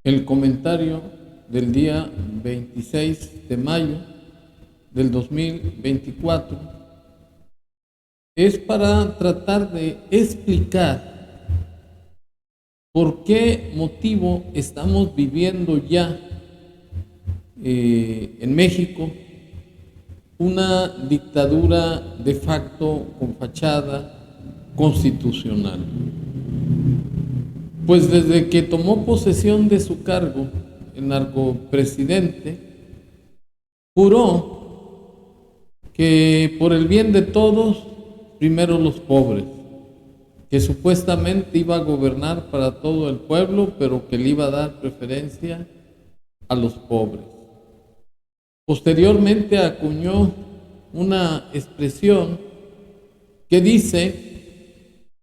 El comentario del día 26 de mayo del 2024 es para tratar de explicar por qué motivo estamos viviendo ya en México una dictadura de facto con fachada constitucional. Pues desde que tomó posesión de su cargo, el narcopresidente juró que por el bien de todos, primero los pobres, que supuestamente iba a gobernar para todo el pueblo, pero que le iba a dar preferencia a los pobres. Posteriormente acuñó una expresión que dice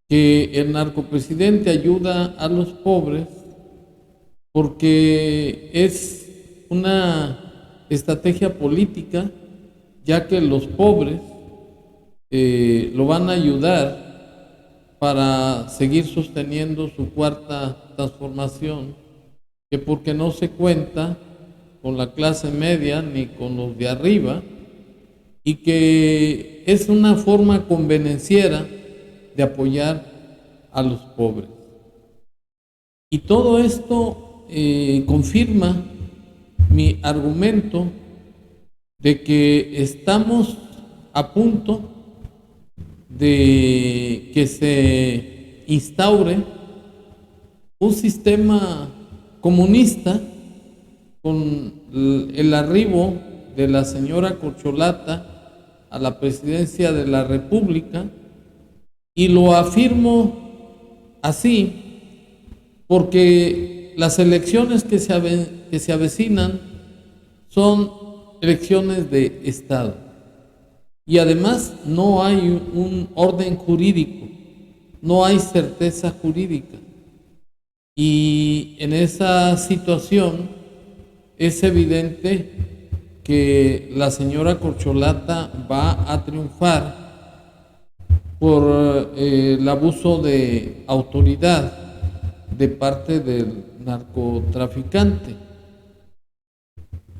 que el narcopresidente ayuda a los pobres porque es una estrategia política, ya que los pobres lo van a ayudar para seguir sosteniendo su cuarta transformación, que porque no se cuenta con la clase media ni con los de arriba, y que es una forma convenenciera de apoyar a los pobres. Y todo esto confirma mi argumento de que estamos a punto de que se instaure un sistema comunista con el arribo de la señora Corcholata a la presidencia de la República. Y lo afirmo así porque las elecciones que se avecinan son elecciones de Estado. Y además no hay un orden jurídico, no hay certeza jurídica. Y en esa situación es evidente que la señora Corcholata va a triunfar por el abuso de autoridad de parte del narcotraficante.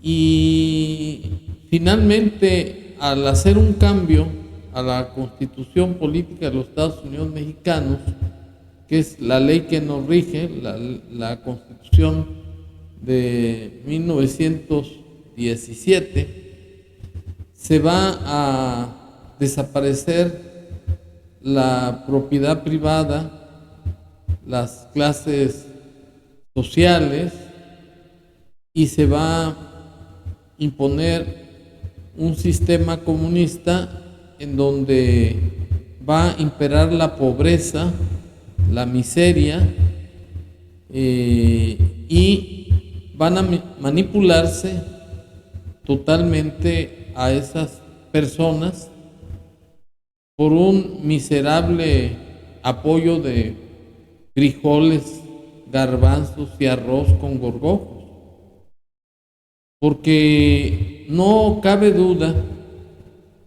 Y finalmente, al hacer un cambio a la Constitución Política de los Estados Unidos Mexicanos, que es la ley que nos rige, la Constitución de 1917, se va a desaparecer la propiedad privada, las clases sociales, y se va a imponer un sistema comunista en donde va a imperar la pobreza, la miseria, y van a manipularse totalmente a esas personas por un miserable apoyo de frijoles, garbanzos y arroz con gorgojos. Porque no cabe duda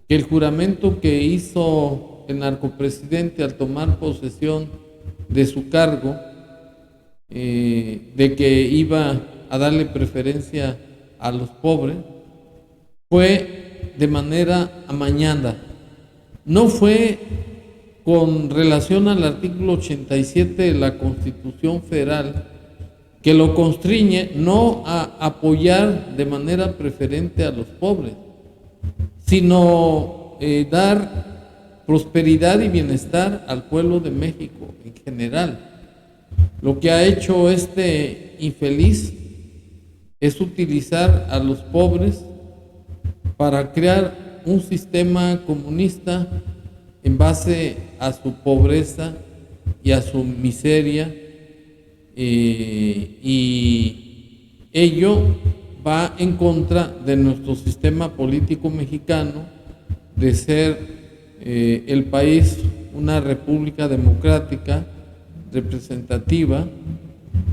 que el juramento que hizo el narcopresidente al tomar posesión de su cargo, de que iba a darle preferencia a los pobres, fue de manera amañada. No fue con relación al artículo 87 de la Constitución Federal, que lo constriñe no a apoyar de manera preferente a los pobres, sino dar prosperidad y bienestar al pueblo de México en general. Lo que ha hecho este infeliz es utilizar a los pobres para crear un sistema comunista en base a su pobreza y a su miseria, y ello va en contra de nuestro sistema político mexicano de ser el país una república democrática, representativa,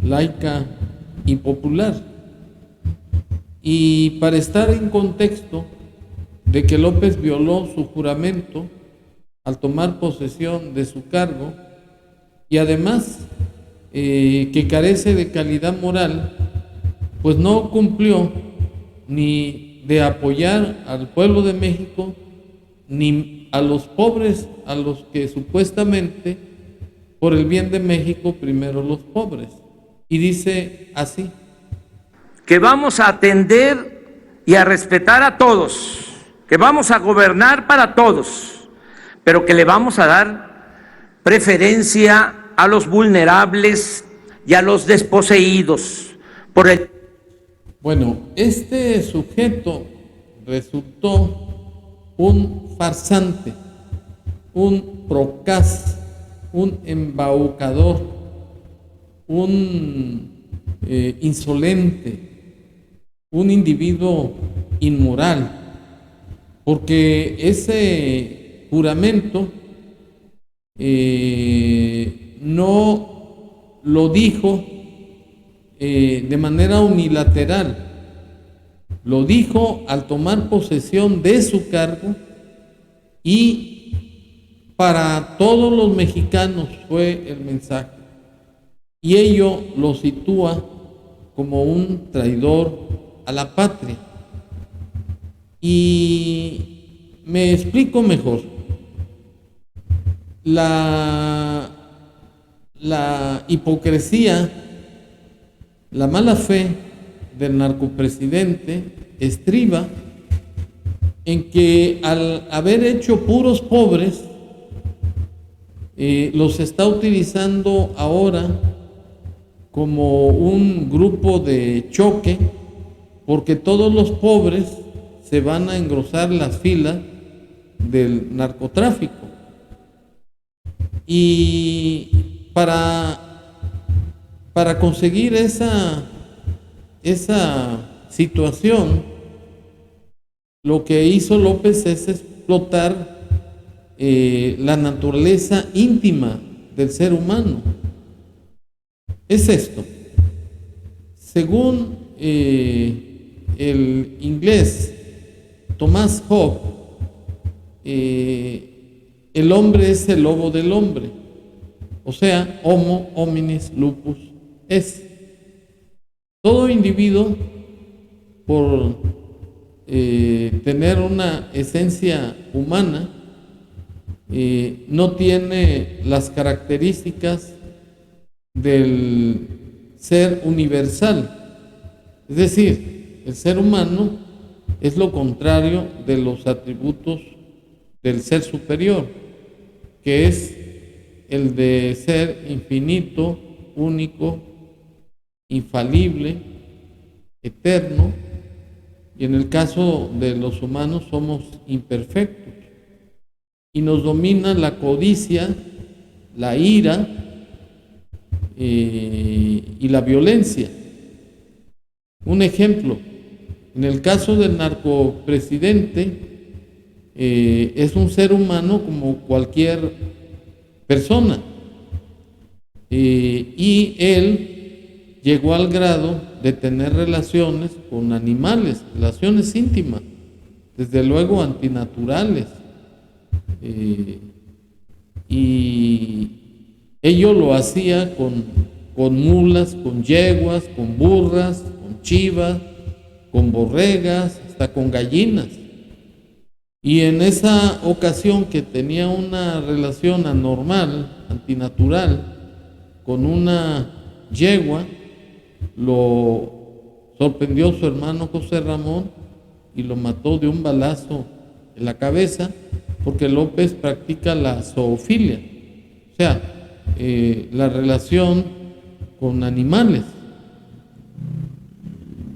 laica y popular. Y para estar en contexto de que López violó su juramento al tomar posesión de su cargo, y además que carece de calidad moral, pues no cumplió ni de apoyar al pueblo de México, ni a los pobres, a los que supuestamente por el bien de México primero los pobres. Y dice así: que vamos a atender y a respetar a todos, que vamos a gobernar para todos, pero que le vamos a dar preferencia a los vulnerables y a los desposeídos por el... Bueno, este sujeto resultó un farsante, un procaz, un embaucador, un insolente, un individuo inmoral, porque ese juramento no lo dijo de manera unilateral, lo dijo al tomar posesión de su cargo, y para todos los mexicanos fue el mensaje, y ello lo sitúa como un traidor a la patria. Y me explico mejor. La hipocresía, la mala fe del narcopresidente estriba en que al haber hecho puros pobres, los está utilizando ahora como un grupo de choque, porque todos los pobres se van a engrosar las filas del narcotráfico. Y para conseguir esa situación, lo que hizo López es explotar la naturaleza íntima del ser humano. Es esto: según el inglés Thomas Hobbes, el hombre es el lobo del hombre, o sea, homo hominis lupus est. Todo individuo, por tener una esencia humana, no tiene las características del ser universal. Es decir, el ser humano es lo contrario de los atributos del ser superior, que es el de ser infinito, único, infalible, eterno, y en el caso de los humanos somos imperfectos, y nos domina la codicia, la ira y la violencia. Un ejemplo: en el caso del narcopresidente, es un ser humano como cualquier persona, y él llegó al grado de tener relaciones con animales, relaciones íntimas, desde luego antinaturales, y ello lo hacía con mulas, con yeguas, con burras, con chivas, con borregas, hasta con gallinas. Y en esa ocasión, que tenía una relación anormal, antinatural, con una yegua, lo sorprendió su hermano José Ramón y lo mató de un balazo en la cabeza, porque López practica la zoofilia, o sea, la relación con animales.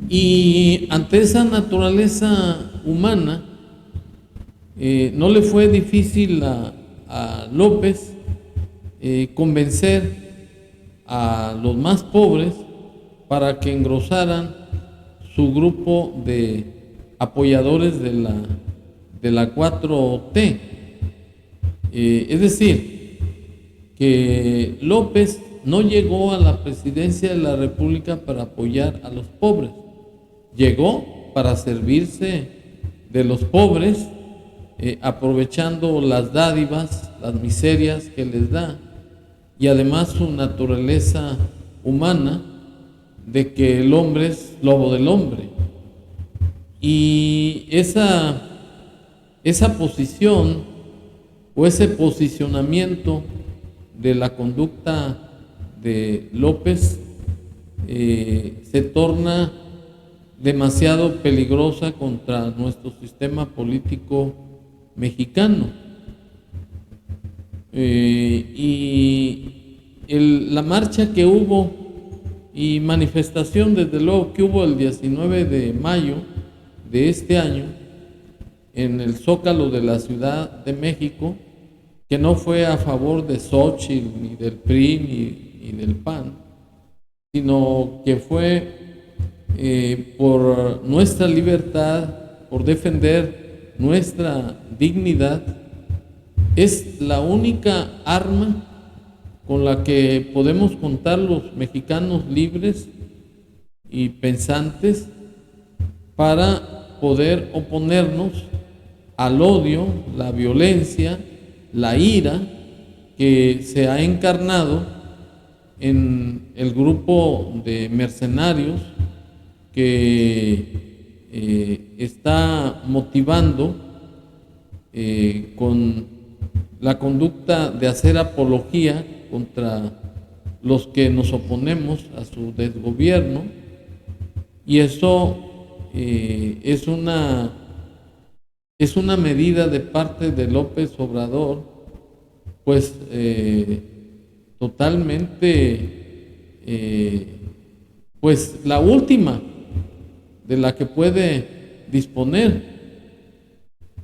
Y ante esa naturaleza humana, no le fue difícil a López convencer a los más pobres para que engrosaran su grupo de apoyadores de la 4T. Es decir, que López no llegó a la presidencia de la República para apoyar a los pobres, llegó para servirse de los pobres, aprovechando las dádivas, las miserias que les da, y además su naturaleza humana de que el hombre es lobo del hombre. Y esa posición o ese posicionamiento de la conducta de López se torna demasiado peligrosa contra nuestro sistema político mexicano. La marcha que hubo y manifestación, desde luego, que hubo el 19 de mayo de este año en el Zócalo de la Ciudad de México, que no fue a favor de Xóchitl, ni del PRI, ni del PAN, sino que fue por nuestra libertad, por defender nuestra dignidad. Es la única arma con la que podemos contar los mexicanos libres y pensantes para poder oponernos al odio, la violencia, la ira que se ha encarnado en el grupo de mercenarios que está motivando con la conducta de hacer apología contra los que nos oponemos a su desgobierno, y eso es una medida de parte de López Obrador, pues totalmente, pues la última de la que puede disponer,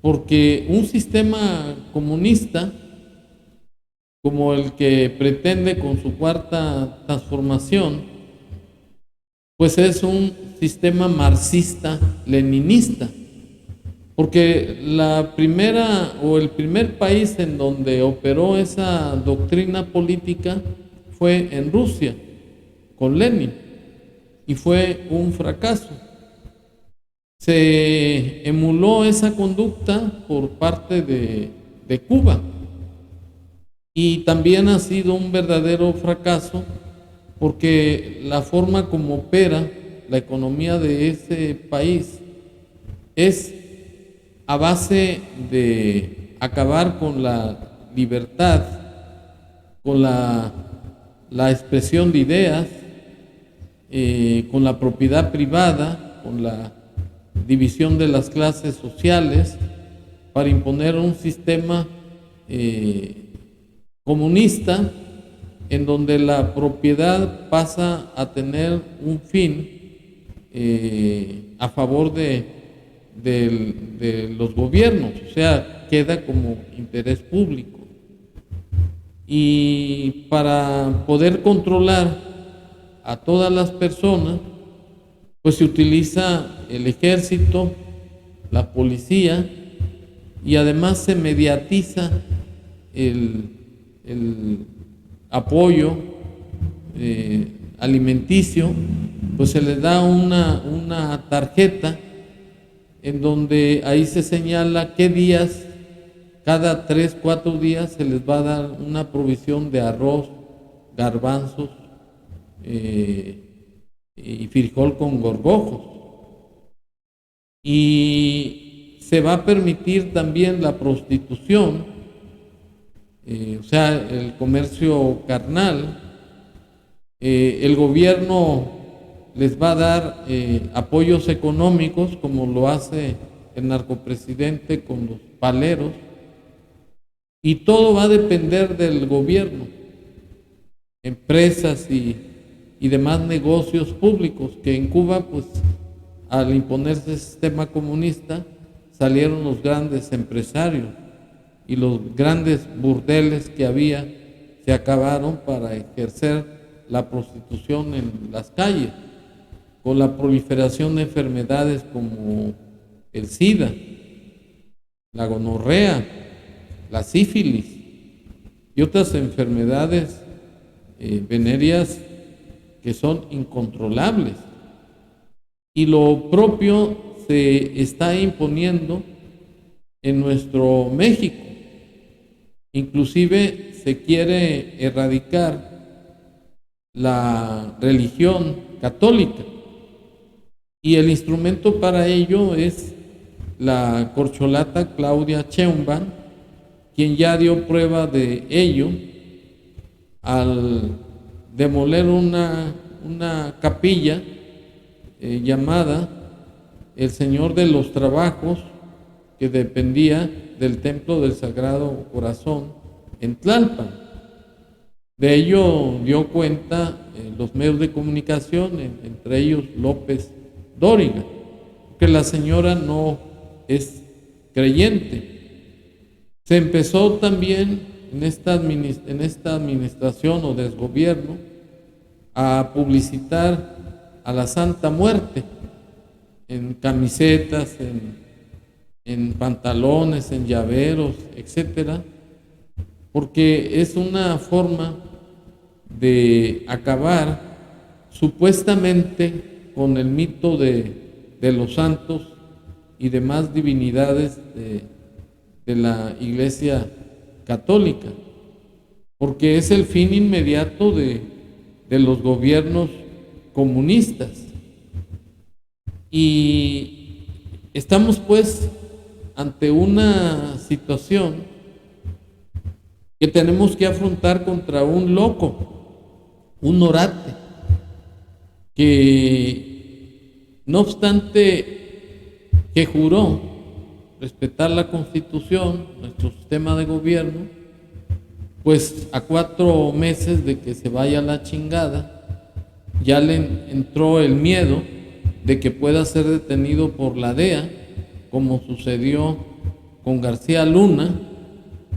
porque un sistema comunista como el que pretende con su cuarta transformación, pues es un sistema marxista-leninista, porque la primera o el primer país en donde operó esa doctrina política fue en Rusia, con Lenin, y fue un fracaso. Se emuló esa conducta por parte de Cuba, y también ha sido un verdadero fracaso, porque la forma como opera la economía de ese país es a base de acabar con la libertad, con la expresión de ideas, con la propiedad privada, con la división de las clases sociales, para imponer un sistema comunista en donde la propiedad pasa a tener un fin a favor de los gobiernos, o sea, queda como interés público. Y para poder controlar a todas las personas, pues se utiliza el ejército, la policía, y además se mediatiza el apoyo alimenticio, pues se les da una tarjeta en donde ahí se señala qué días, cada 3, 4 días se les va a dar una provisión de arroz, garbanzos y frijol con gorgojos. Y se va a permitir también la prostitución, o sea, el comercio carnal. El gobierno les va a dar apoyos económicos, como lo hace el narcopresidente con los paleros, y todo va a depender del gobierno, empresas y demás negocios públicos, que en Cuba, pues al imponerse el sistema comunista, salieron los grandes empresarios, y los grandes burdeles que había se acabaron para ejercer la prostitución en las calles, con la proliferación de enfermedades como el SIDA, la gonorrea, la sífilis y otras enfermedades venéreas que son incontrolables. Y lo propio se está imponiendo en nuestro México. Inclusive se quiere erradicar la religión católica. Y el instrumento para ello es la corcholata Claudia Sheinbaum, quien ya dio prueba de ello al demoler una capilla llamada El Señor de los Trabajos, que dependía del Templo del Sagrado Corazón en Tlalpan. De ello dio cuenta los medios de comunicación, entre ellos López Dóriga, que la señora no es creyente. Se empezó también en esta administración o desgobierno a publicitar a la Santa Muerte en camisetas, en pantalones, en llaveros, etcétera, porque es una forma de acabar supuestamente con el mito de los santos y demás divinidades de la Iglesia Católica, porque es el fin inmediato de los gobiernos comunistas. Y estamos pues ante una situación que tenemos que afrontar contra un loco, un orate, que no obstante que juró respetar la Constitución, nuestro sistema de gobierno, pues a 4 meses de que se vaya a la chingada, ya le entró el miedo de que pueda ser detenido por la DEA, como sucedió con García Luna,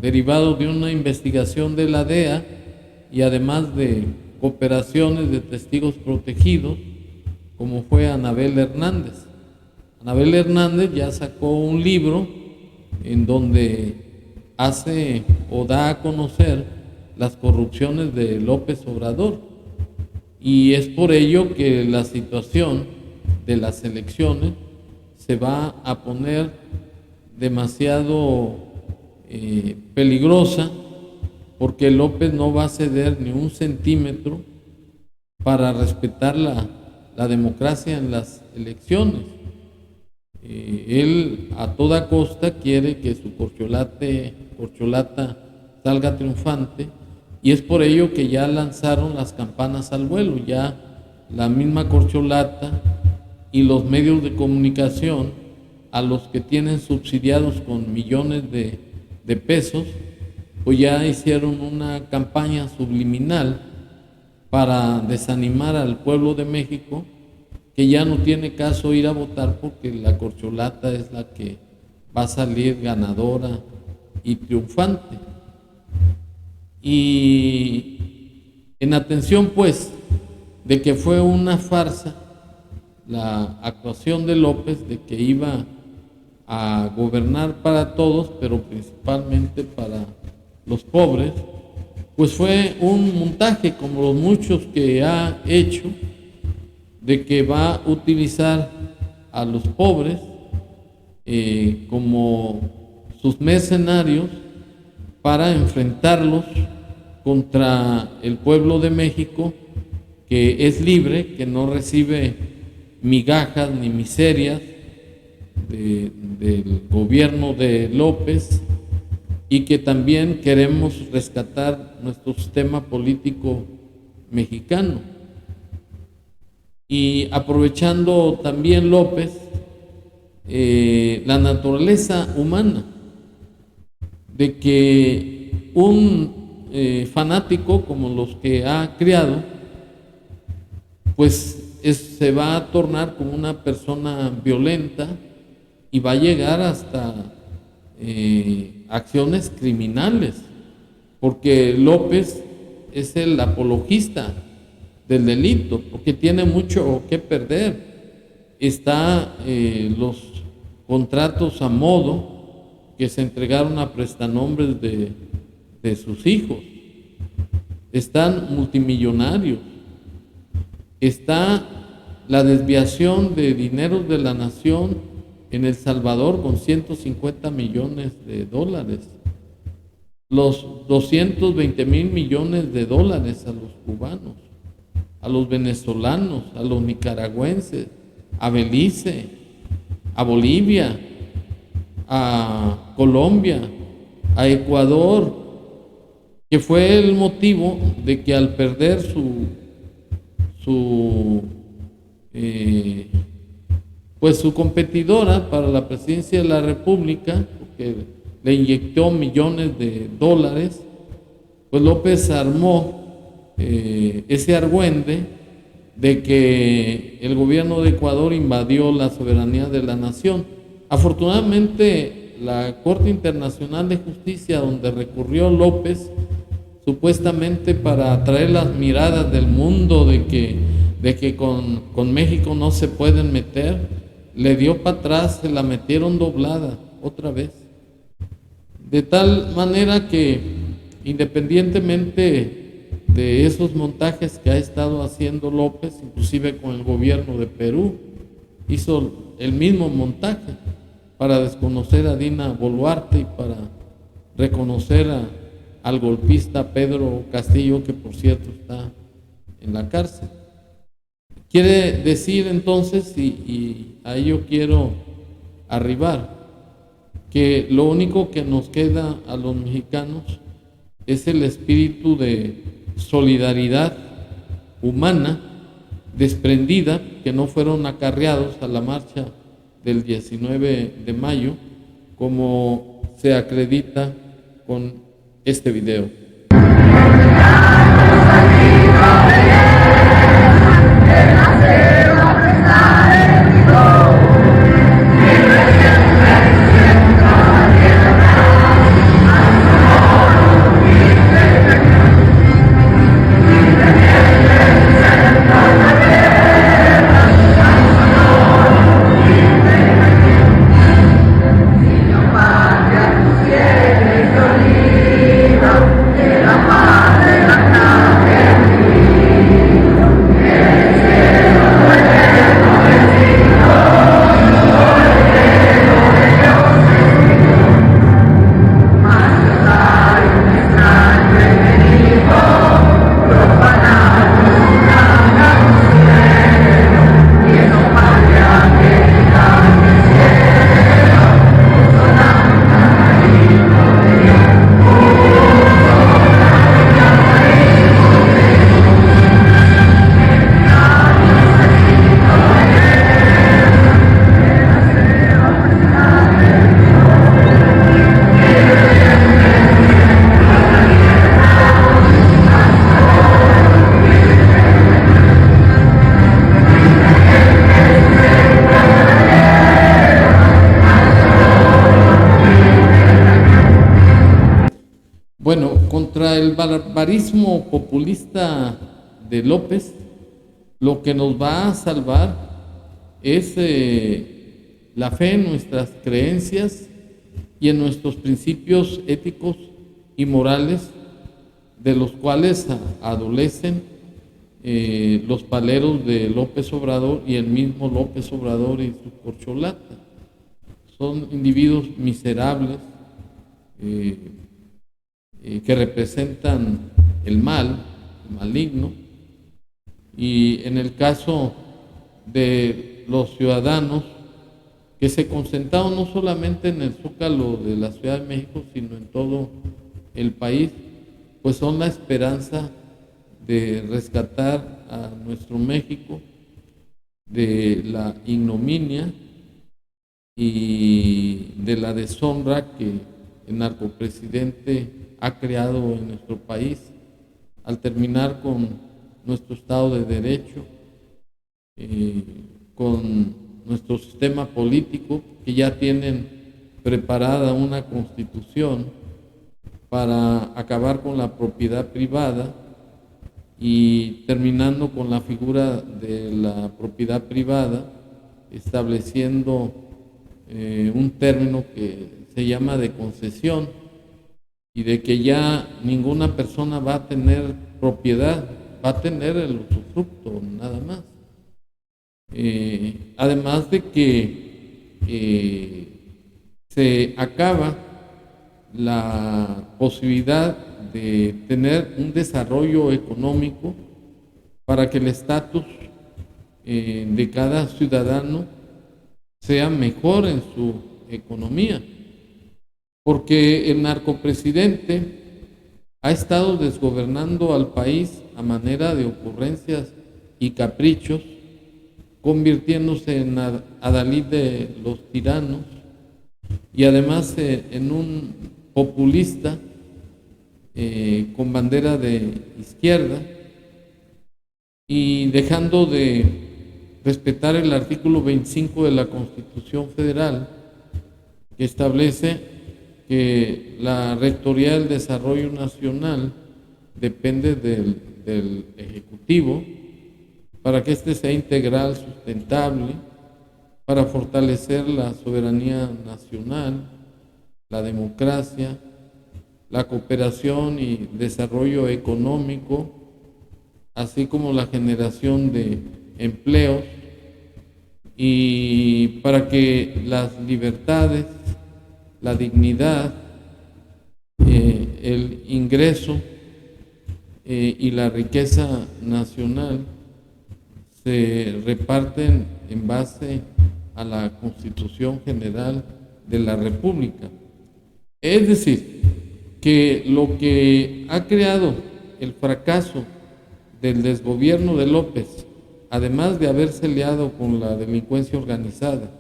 derivado de una investigación de la DEA y además de cooperaciones de testigos protegidos, como fue Anabel Hernández. Anabel Hernández ya sacó un libro en donde hace o da a conocer las corrupciones de López Obrador, y es por ello que la situación de las elecciones se va a poner demasiado peligrosa, porque López no va a ceder ni un centímetro para respetar la democracia en las elecciones. Él a toda costa quiere que su corcholata salga triunfante, y es por ello que ya lanzaron las campanas al vuelo. Ya la misma corcholata y los medios de comunicación, a los que tienen subsidiados con millones de pesos, pues ya hicieron una campaña subliminal para desanimar al pueblo de México, que ya no tiene caso ir a votar porque la corcholata es la que va a salir ganadora y triunfante. Y en atención pues de que fue una farsa la actuación de López, de que iba a gobernar para todos, pero principalmente para los pobres, pues fue un montaje como los muchos que ha hecho, de que va a utilizar a los pobres como sus mercenarios para enfrentarlos contra el pueblo de México, que es libre, que no recibe migajas ni miserias del gobierno de López, y que también queremos rescatar nuestro sistema político mexicano. Y aprovechando también López la naturaleza humana, de que un fanático como los que ha criado, pues se va a tornar como una persona violenta y va a llegar hasta acciones criminales, porque López es el apologista del delito, porque tiene mucho que perder. Está los contratos a modo que se entregaron a prestanombres de sus hijos, están multimillonarios, está la desviación de dineros de la nación en El Salvador con $150 millones, los 220 mil millones de dólares a los cubanos. a los venezolanos, a los nicaragüenses, a Belice, a Bolivia, a Colombia, a Ecuador, que fue el motivo de que al perder su competidora para la presidencia de la República, porque le inyectó millones de dólares, pues López armó ese argüende de que el gobierno de Ecuador invadió la soberanía de la nación. Afortunadamente, la Corte Internacional de Justicia, donde recurrió López, supuestamente para atraer las miradas del mundo de que con México no se pueden meter, le dio para atrás, se la metieron doblada otra vez. De tal manera que, independientemente de esos montajes que ha estado haciendo López, inclusive con el gobierno de Perú, hizo el mismo montaje para desconocer a Dina Boluarte y para reconocer al golpista Pedro Castillo, que por cierto está en la cárcel. Quiere decir entonces, y a ello quiero arribar, que lo único que nos queda a los mexicanos es el espíritu de solidaridad humana, desprendida, que no fueron acarreados a la marcha del 19 de mayo, como se acredita con este video. Bueno, contra el barbarismo populista de López, lo que nos va a salvar es la fe en nuestras creencias y en nuestros principios éticos y morales, de los cuales adolecen los paleros de López Obrador y el mismo López Obrador y su corcholata. Son individuos miserables, que representan el mal, el maligno, y en el caso de los ciudadanos que se concentraron no solamente en el Zócalo de la Ciudad de México, sino en todo el país, pues son la esperanza de rescatar a nuestro México de la ignominia y de la deshonra que el narcopresidente ha creado en nuestro país, al terminar con nuestro Estado de Derecho, con nuestro sistema político, que ya tienen preparada una constitución para acabar con la propiedad privada y terminando con la figura de la propiedad privada, estableciendo un término que se llama de concesión, y de que ya ninguna persona va a tener propiedad, va a tener el usufructo nada más. Además de que se acaba la posibilidad de tener un desarrollo económico para que el estatus de cada ciudadano sea mejor en su economía, porque el narcopresidente ha estado desgobernando al país a manera de ocurrencias y caprichos, convirtiéndose en adalid de los tiranos y además en un populista con bandera de izquierda, y dejando de respetar el artículo 25 de la Constitución Federal, que establece que la Rectoría del Desarrollo Nacional depende del Ejecutivo para que éste sea integral, sustentable, para fortalecer la soberanía nacional, la democracia, la cooperación y desarrollo económico, así como la generación de empleos, y para que las libertades, la dignidad, el ingreso y la riqueza nacional se reparten en base a la Constitución General de la República. Es decir, que lo que ha creado el fracaso del desgobierno de López, además de haberse aliado con la delincuencia organizada,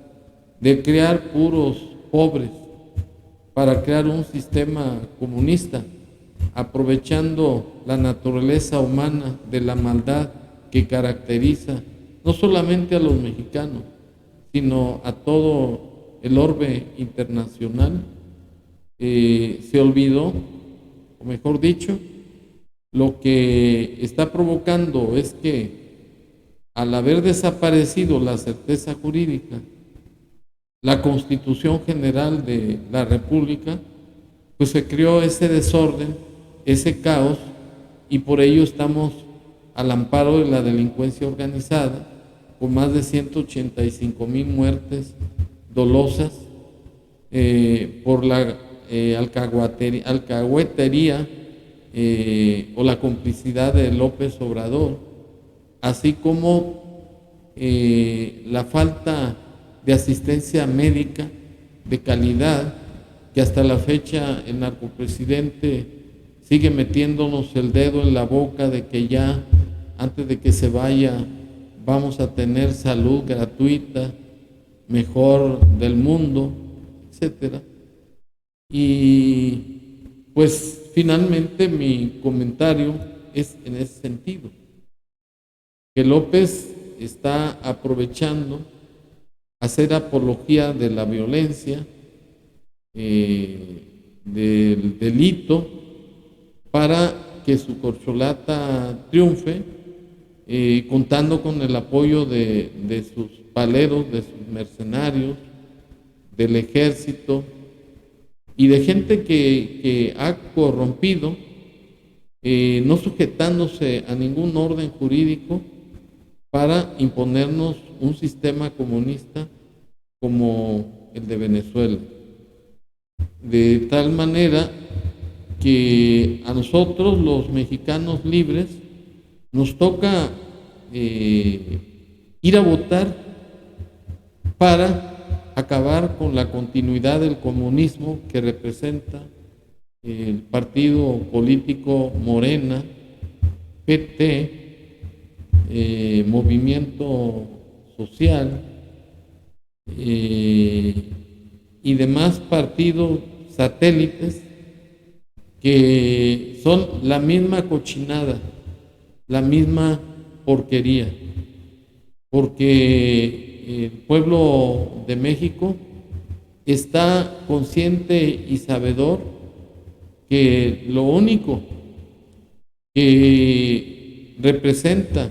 de crear puros pobres para crear un sistema comunista, aprovechando la naturaleza humana de la maldad que caracteriza no solamente a los mexicanos, sino a todo el orbe internacional, se olvidó, o mejor dicho, lo que está provocando es que al haber desaparecido la certeza jurídica, la Constitución General de la República, pues se creó ese desorden, ese caos, y por ello estamos al amparo de la delincuencia organizada, con más de 185,000 muertes dolosas por la alcahuetería o la complicidad de López Obrador, así como la falta de asistencia médica de calidad, que hasta la fecha el narcopresidente sigue metiéndonos el dedo en la boca de que ya antes de que se vaya vamos a tener salud gratuita, mejor del mundo, etcétera. Y pues finalmente mi comentario es en ese sentido, que López está aprovechando hacer apología de la violencia, del delito, para que su corcholata triunfe, contando con el apoyo de sus paleros, de sus mercenarios, del ejército y de gente que ha corrompido, no sujetándose a ningún orden jurídico para imponernos un sistema comunista como el de Venezuela. De tal manera que a nosotros, los mexicanos libres, nos toca ir a votar para acabar con la continuidad del comunismo que representa el partido político Morena, PT, Movimiento Social y demás partidos satélites que son la misma cochinada, la misma porquería, porque el pueblo de México está consciente y sabedor que lo único que representa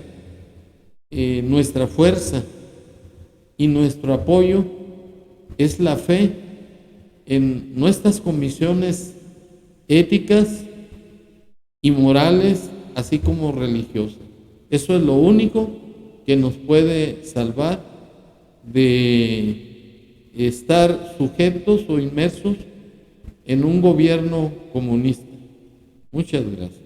nuestra fuerza y nuestro apoyo es la fe en nuestras convicciones éticas y morales, así como religiosas. Eso es lo único que nos puede salvar de estar sujetos o inmersos en un gobierno comunista. Muchas gracias.